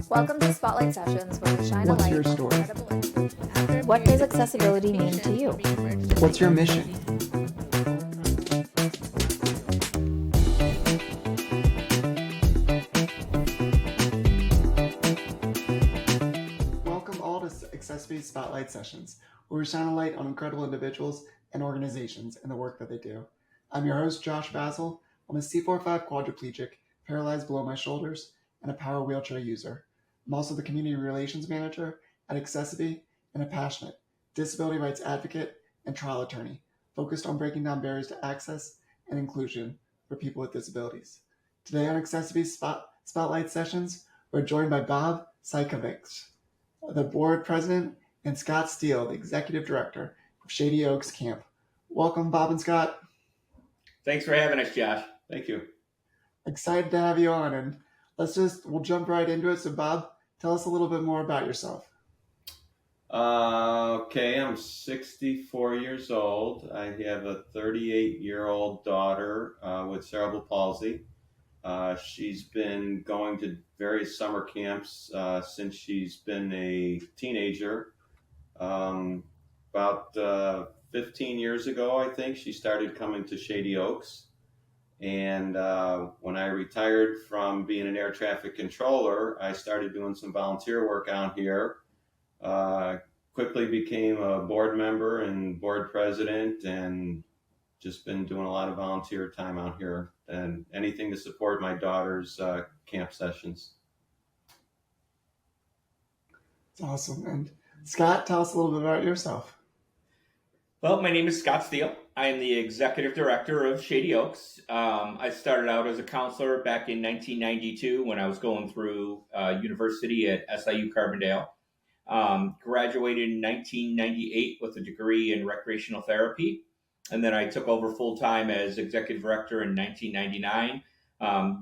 Welcome to Spotlight Sessions, where we shine a What's light your on story? incredible. What does accessibility mean to you? What's your mission? Welcome all to accessiBe's Spotlight Sessions, where we shine a light on incredible individuals and organizations and the work that they do. I'm your host, Josh Basil. I'm a C4-5 quadriplegic, paralyzed below my shoulders, and a power wheelchair user. I'm also the community relations manager at accessiBe and a passionate disability rights advocate and trial attorney focused on breaking down barriers to access and inclusion for people with disabilities. Today on accessiBe's Spotlight Sessions, we're joined by Bob Szajkovics, the board president, and Scott Steele, the executive director of Shady Oaks Camp. Welcome, Bob and Scott. Thanks for having us, Josh. Thank you. Excited to have you on, and we'll jump right into it. So Bob, tell us a little bit more about yourself. Okay, I'm 64 years old. I have a 38-year-old daughter with cerebral palsy. She's been going to various summer camps since she's been a teenager. About 15 years ago, I think, she started coming to Shady Oaks. And when I retired from being an air traffic controller, I started doing some volunteer work out here. Quickly became a board member and board president, and just been doing a lot of volunteer time out here and anything to support my daughter's camp sessions. It's awesome. And Scott, tell us a little bit about yourself. Well, my name is Scott Steele. I am the executive director of Shady Oaks. I started out as a counselor back in 1992 when I was going through university at SIU Carbondale. Graduated in 1998 with a degree in recreational therapy. And then I took over full-time as executive director in 1999.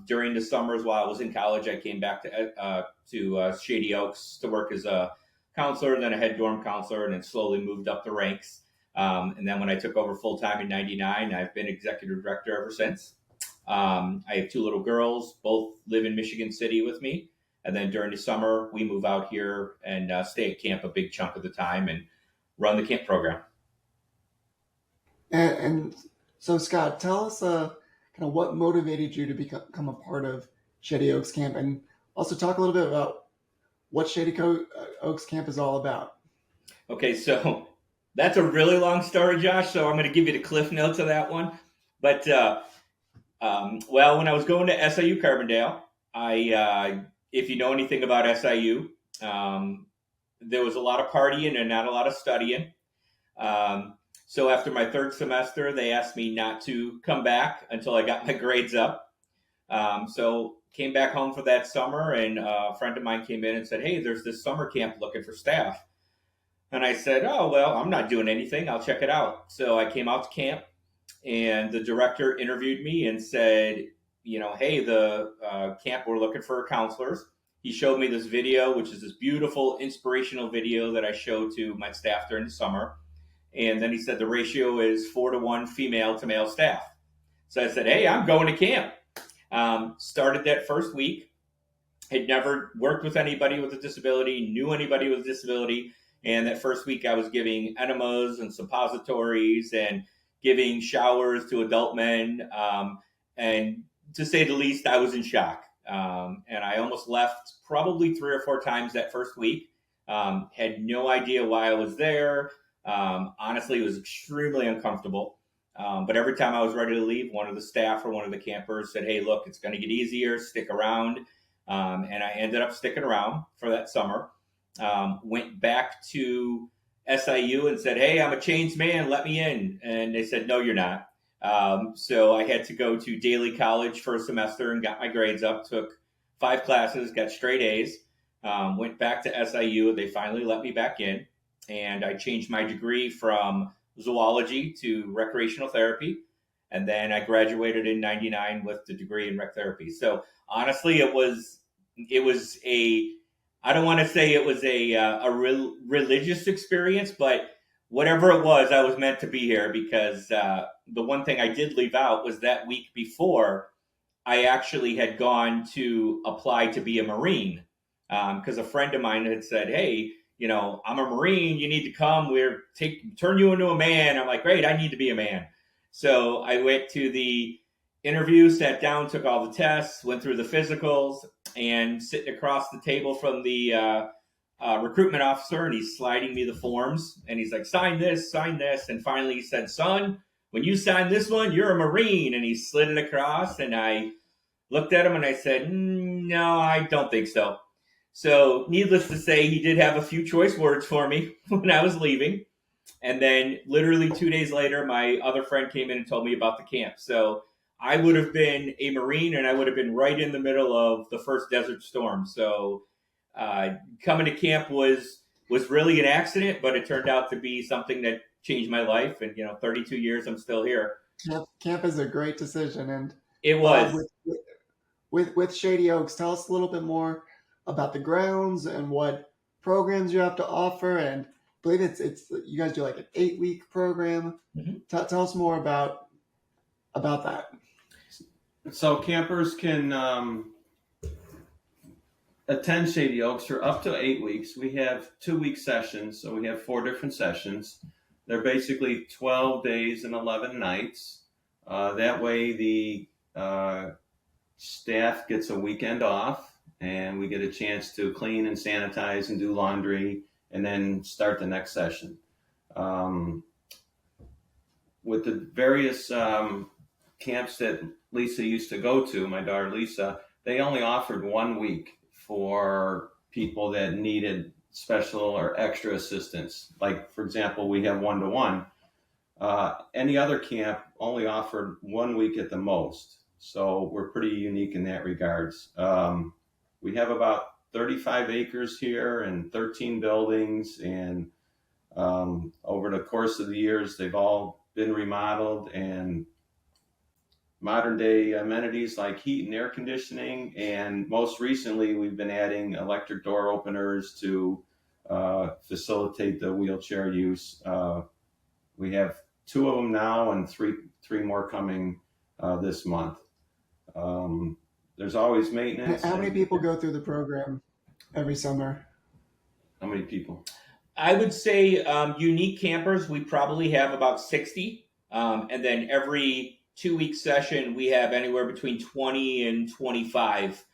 During the summers while I was in college, I came back to Shady Oaks to work as a counselor, then a head dorm counselor, and then slowly moved up the ranks. And then when I took over full-time in 99, I've been executive director ever since. I have two little girls, both live in Michigan City with me. And then during the summer, we move out here and stay at camp a big chunk of the time and run the camp program. And so, Scott, tell us kind of what motivated you to become a part of Shady Oaks Camp, and also talk a little bit about what Shady Oaks Camp is all about. Okay, so that's a really long story, Josh, so I'm going to give you the cliff notes of that one. But, well, when I was going to SIU Carbondale, if you know anything about SIU, there was a lot of partying and not a lot of studying. So after my third semester, they asked me not to come back until I got my grades up. So came back home for that summer, and a friend of mine came in and said, "Hey, there's this summer camp looking for staff." And I said, "Oh, well, I'm not doing anything. I'll check it out." So I came out to camp, and the director interviewed me and said, "Hey, the camp, we're looking for counselors." He showed me this video, which is this beautiful inspirational video that I showed to my staff during the summer. And then he said the ratio is 4-to-1 female to male staff. So I said, "Hey, I'm going to camp." Started that first week. Had never worked with anybody with a disability, knew anybody with a disability. And that first week I was giving enemas and suppositories and giving showers to adult men. And to say the least, I was in shock. And I almost left probably 3 or 4 times that first week. Had no idea why I was there. Honestly, it was extremely uncomfortable. But every time I was ready to leave, one of the staff or one of the campers said, "Hey, look, it's going to get easier. Stick around." And I ended up sticking around for that summer. Went back to SIU and said, "Hey, I'm a changed man. Let me in." And they said, "No, you're not." So I had to go to daily college for a semester and got my grades up, took 5 classes, got straight A's, went back to SIU. They finally let me back in, and I changed my degree from zoology to recreational therapy. And then I graduated in 99 with the degree in rec therapy. So honestly, it was I don't want to say it was a religious experience, but whatever it was, I was meant to be here because the one thing I did leave out was that week before, I actually had gone to apply to be a Marine because a friend of mine had said, "Hey, I'm a Marine. You need to come. Turn you into a man." I'm like, "Great, I need to be a man." So I went to the interview, sat down, took all the tests, went through the physicals, and sitting across the table from the recruitment officer, and he's sliding me the forms, and he's like, sign this, and finally he said, "Son, when you sign this one, you're a Marine," and he slid it across, and I looked at him and I said, "No, I don't think so." So, needless to say, he did have a few choice words for me when I was leaving. And then, literally 2 days later, my other friend came in and told me about the camp. So, I would have been a Marine, and I would have been right in the middle of the first Desert Storm. So, coming to camp was really an accident, but it turned out to be something that changed my life. And 32 years, I'm still here. Camp is a great decision, and It was. With Shady Oaks, tell us a little bit more about the grounds and what programs you have to offer. And I believe it's you guys do like an 8-week program. Mm-hmm. Tell us more about that. So campers can attend Shady Oaks for up to 8 weeks. We have 2-week sessions, so we have 4 different sessions. They're basically 12 days and 11 nights. That way the staff gets a weekend off, and we get a chance to clean and sanitize and do laundry, and then start the next session. With the various camps that Lisa used to go to, my daughter Lisa, they only offered 1 week for people that needed special or extra assistance. Like, for example, we have 1-to-1. Any other camp only offered 1 week at the most. So we're pretty unique in that regards. We have about 35 acres here and 13 buildings, and over the course of the years, they've all been remodeled, and modern day amenities like heat and air conditioning. And most recently, we've been adding electric door openers to facilitate the wheelchair use. We have 2 of them now and three more coming this month. There's always maintenance. How many people go through the program every summer? How many people? I would say unique campers, we probably have about 60. And then every 2-week session, we have anywhere between 20 and 25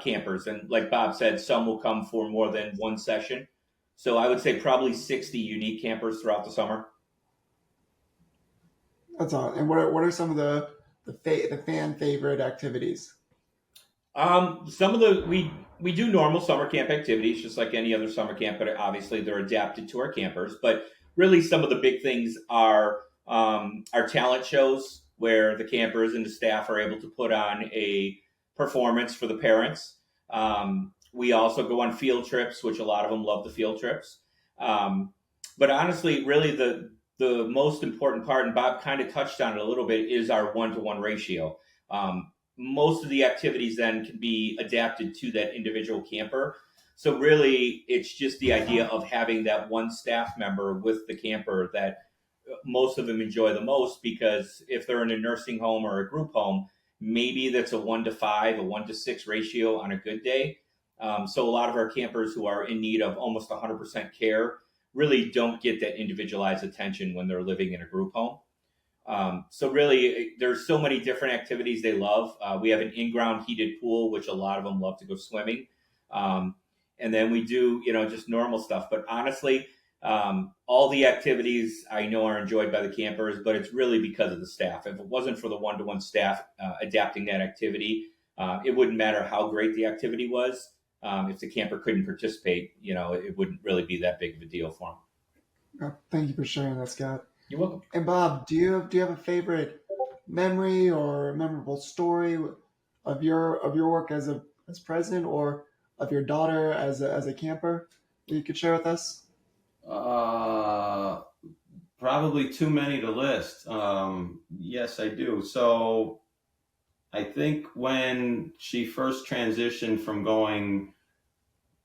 campers. And like Bob said, some will come for more than one session. So I would say probably 60 unique campers throughout the summer. That's all. And what are some of the fan favorite activities? Some of we do normal summer camp activities just like any other summer camp, but obviously they're adapted to our campers. But really, some of the big things are our talent shows, where the campers and the staff are able to put on a performance for the parents. We also go on field trips, which a lot of them love the field trips. But honestly, really the most important part, and Bob kind of touched on it a little bit, is our 1-to-1 ratio. Most of the activities then can be adapted to that individual camper. So really, it's just the idea of having that one staff member with the camper that most of them enjoy the most, because if they're in a nursing home or a group home, maybe that's a 1-to-5, a 1-to-6 ratio on a good day. So a lot of our campers who are in need of almost 100% care really don't get that individualized attention when they're living in a group home. So really, there's so many different activities they love. We have an in-ground heated pool, which a lot of them love to go swimming. And then we do, just normal stuff. But honestly, all the activities I know are enjoyed by the campers, but it's really because of the staff. If it wasn't for the 1-to-1 staff adapting that activity, it wouldn't matter how great the activity was. If the camper couldn't participate, it wouldn't really be that big of a deal for them. Thank you for sharing that, Scott. You're welcome. And Bob, do you have a favorite memory or a memorable story of your work as president, or of your daughter as a camper that you could share with us? Probably too many to list. Yes, I do. So I think when she first transitioned from going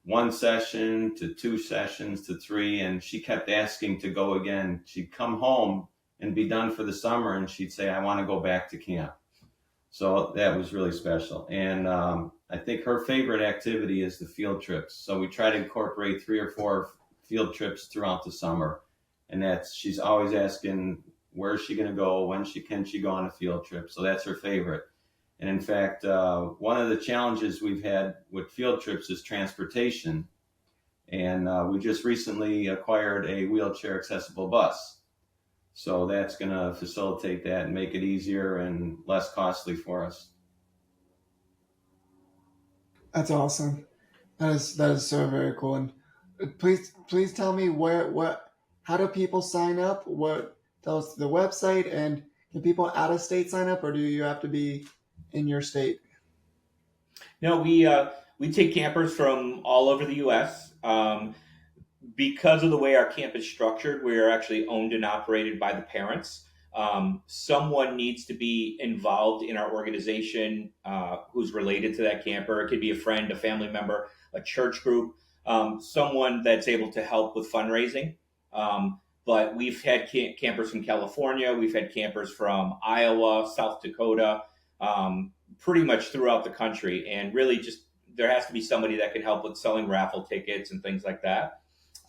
1 session to 2 sessions to 3, and she kept asking to go again, she'd come home and be done for the summer, and she'd say, "I want to go back to camp." So that was really special. And I think her favorite activity is the field trips. So we try to incorporate 3 or 4 field trips throughout the summer. And she's always asking, where's she going to go? Can she go on a field trip? So that's her favorite. And in fact, one of the challenges we've had with field trips is transportation. And we just recently acquired a wheelchair accessible bus. So that's going to facilitate that and make it easier and less costly for us. That's awesome. That is so very cool. And please tell me how do people sign up? Tell us the website, and can people out of state sign up, or do you have to be in your state? No, we take campers from all over the U.S. Because of the way our camp is structured, we are actually owned and operated by the parents. Someone needs to be involved in our organization who's related to that camper. It could be a friend, a family member, a church group, someone that's able to help with fundraising. But we've had campers from California. We've had campers from Iowa, South Dakota, pretty much throughout the country. And really just there has to be somebody that can help with selling raffle tickets and things like that.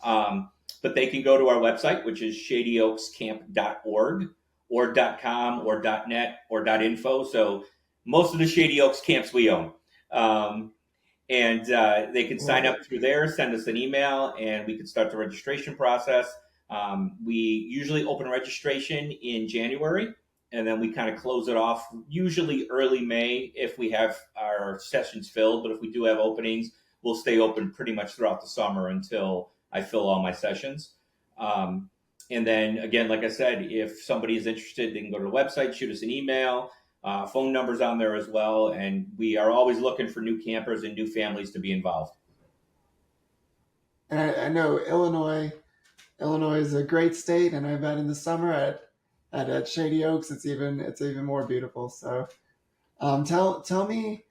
But they can go to our website, which is shadyoakscamp.org or .com or .net or .info. So most of the Shady Oaks camps we own. And they can sign up through there, send us an email, and we can start the registration process. We usually open registration in January, and then we kind of close it off usually early May if we have our sessions filled. But if we do have openings, we'll stay open pretty much throughout the summer until I fill all my sessions. And then again, like I said, if somebody is interested, they can go to the website, shoot us an email, phone numbers on there as well. And we are always looking for new campers and new families to be involved. And I know Illinois is a great state, and I bet in the summer at Shady Oaks, it's even more beautiful. So, tell me,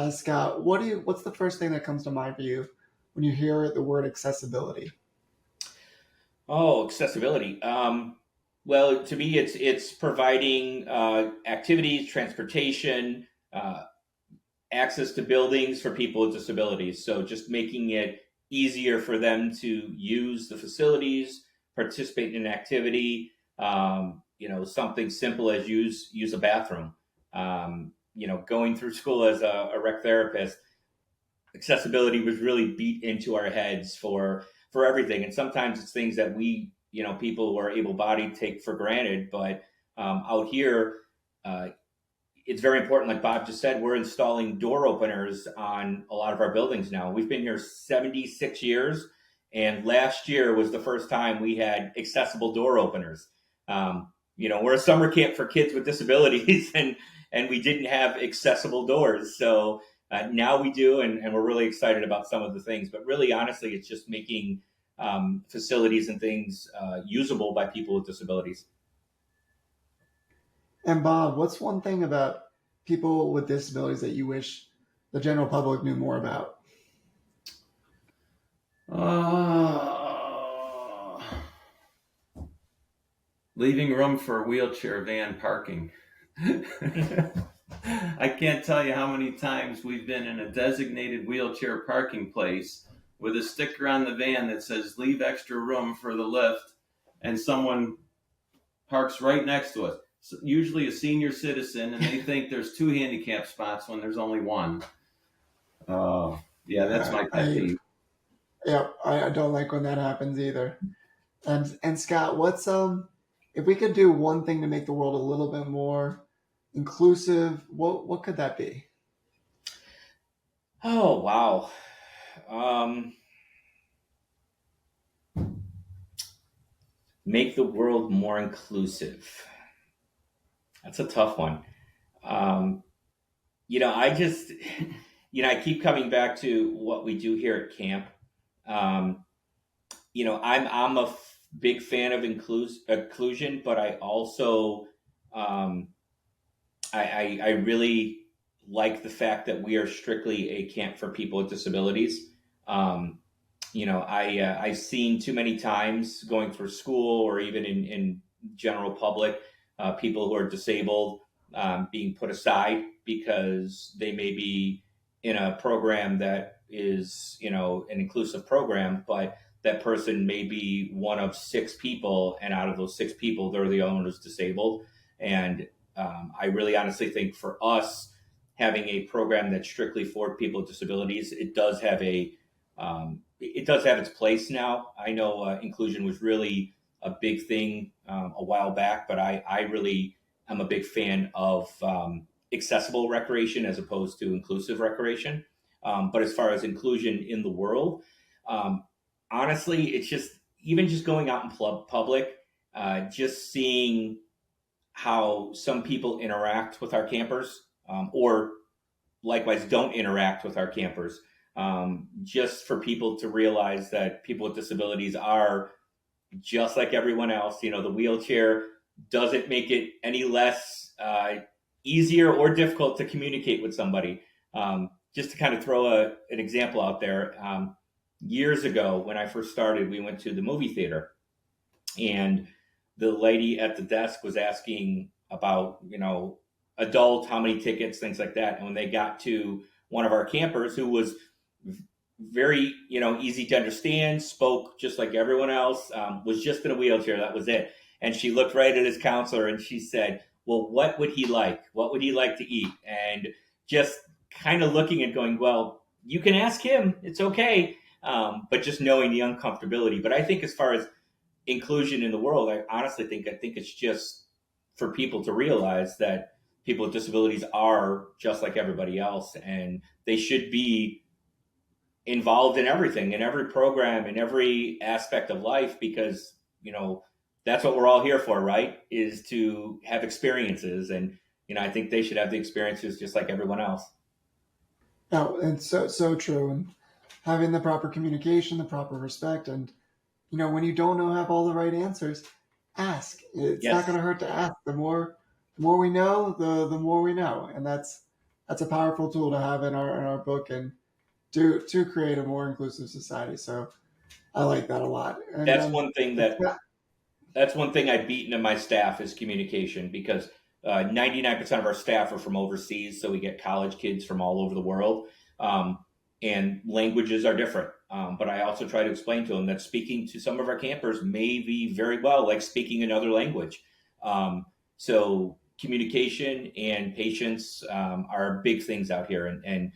Scott, what's the first thing that comes to mind for you when you hear the word accessibility? Oh, accessibility. Well, to me, it's providing activities, transportation, access to buildings for people with disabilities. So just making it easier for them to use the facilities, participate in an activity. Something simple as use a bathroom. Going through school as a rec therapist, accessibility was really beat into our heads for everything. And sometimes it's things that we, people who are able-bodied take for granted. But out here, it's very important. Like Bob just said, we're installing door openers on a lot of our buildings now. We've been here 76 years. And last year was the first time we had accessible door openers. We're a summer camp for kids with disabilities, and we didn't have accessible doors. So now we do, and we're really excited about some of the things. But really, honestly, it's just making facilities and things usable by people with disabilities. And Bob, what's one thing about people with disabilities that you wish the general public knew more about? Leaving room for wheelchair van parking. I can't tell you how many times we've been in a designated wheelchair parking place with a sticker on the van that says leave extra room for the lift, and someone parks right next to us. Usually a senior citizen, and they think there's 2 handicap spots when there's only 1. That's my pet peeve. Yeah, I don't like when that happens either. And Scott, what's if we could do one thing to make the world a little bit more inclusive, what could that be? Oh, wow. Make the world more inclusive. That's a tough one. I just, I keep coming back to what we do here at camp. I'm a big fan of inclusion, but I also, I really like the fact that we are strictly a camp for people with disabilities. I've seen too many times going through school or even in general public, people who are disabled, being put aside because they may be in a program that is, an inclusive program, but that person may be one of 6 people, and out of those 6 people, they're the only one who's disabled. And I really honestly think for us, having a program that's strictly for people with disabilities, it does have its place now. I know inclusion was really a big thing a while back, but I really am a big fan of accessible recreation as opposed to inclusive recreation. But as far as inclusion in the world, honestly, it's even just going out in public, just seeing how some people interact with our campers, or likewise don't interact with our campers. Just for people to realize that people with disabilities are just like everyone else. The wheelchair doesn't make it any less easier or difficult to communicate with somebody. Just to kind of throw an example out there, years ago when I first started, we went to the movie theater, and the lady at the desk was asking about, adult, how many tickets, things like that. And when they got to one of our campers who was very, easy to understand, spoke just like everyone else, was just in a wheelchair, that was it. And she looked right at his counselor and she said, well, what would he like? What would he like to eat? And just kind of looking and going, well, you can ask him, it's okay. But just knowing the uncomfortability. But I think as far as inclusion in the world, I honestly think it's just for people to realize that people with disabilities are just like everybody else, and they should be involved in everything, in every program, in every aspect of life, because, that's what we're all here for, right? Is to have experiences. And, I think they should have the experiences just like everyone else. No, it's so true. And having the proper communication, the proper respect, and, when you don't have all the right answers, ask. It's not going to hurt to ask. The more we know, the more we know. And that's a powerful tool to have in our book and to create a more inclusive society. So I like that a lot. And that's one thing I beat into my staff is communication, because 99% of our staff are from overseas. So we get college kids from all over the world, and languages are different. But I also try to explain to them that speaking to some of our campers may be very well like speaking another language. So communication and patience are big things out here. And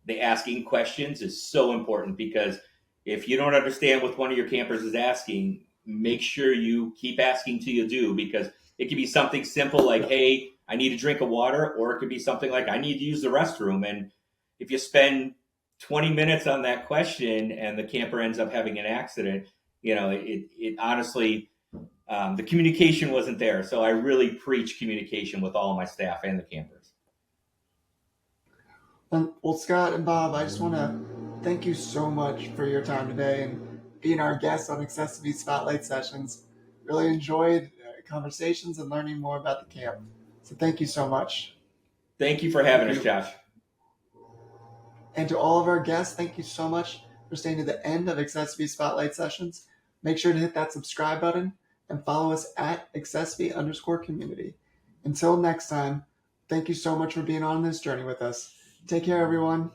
the asking questions is so important, because if you don't understand what one of your campers is asking, make sure you keep asking till you do, because it could be something simple like, hey, I need a drink of water, or it could be something like, I need to use the restroom. And if you spend 20 minutes on that question and the camper ends up having an accident, it honestly, the communication wasn't there. So I really preach communication with all of my staff and the campers. Well, Scott and Bob, I just want to thank you so much for your time today and being our guests on accessiBe's Spotlight Sessions. Really enjoyed conversations and learning more about the camp. So thank you so much. Thank you for having us, Josh. And to all of our guests, thank you so much for staying to the end of accessiBe's Spotlight Sessions. Make sure to hit that subscribe button and follow us at accessiBe_community. Until next time, thank you so much for being on this journey with us. Take care, everyone.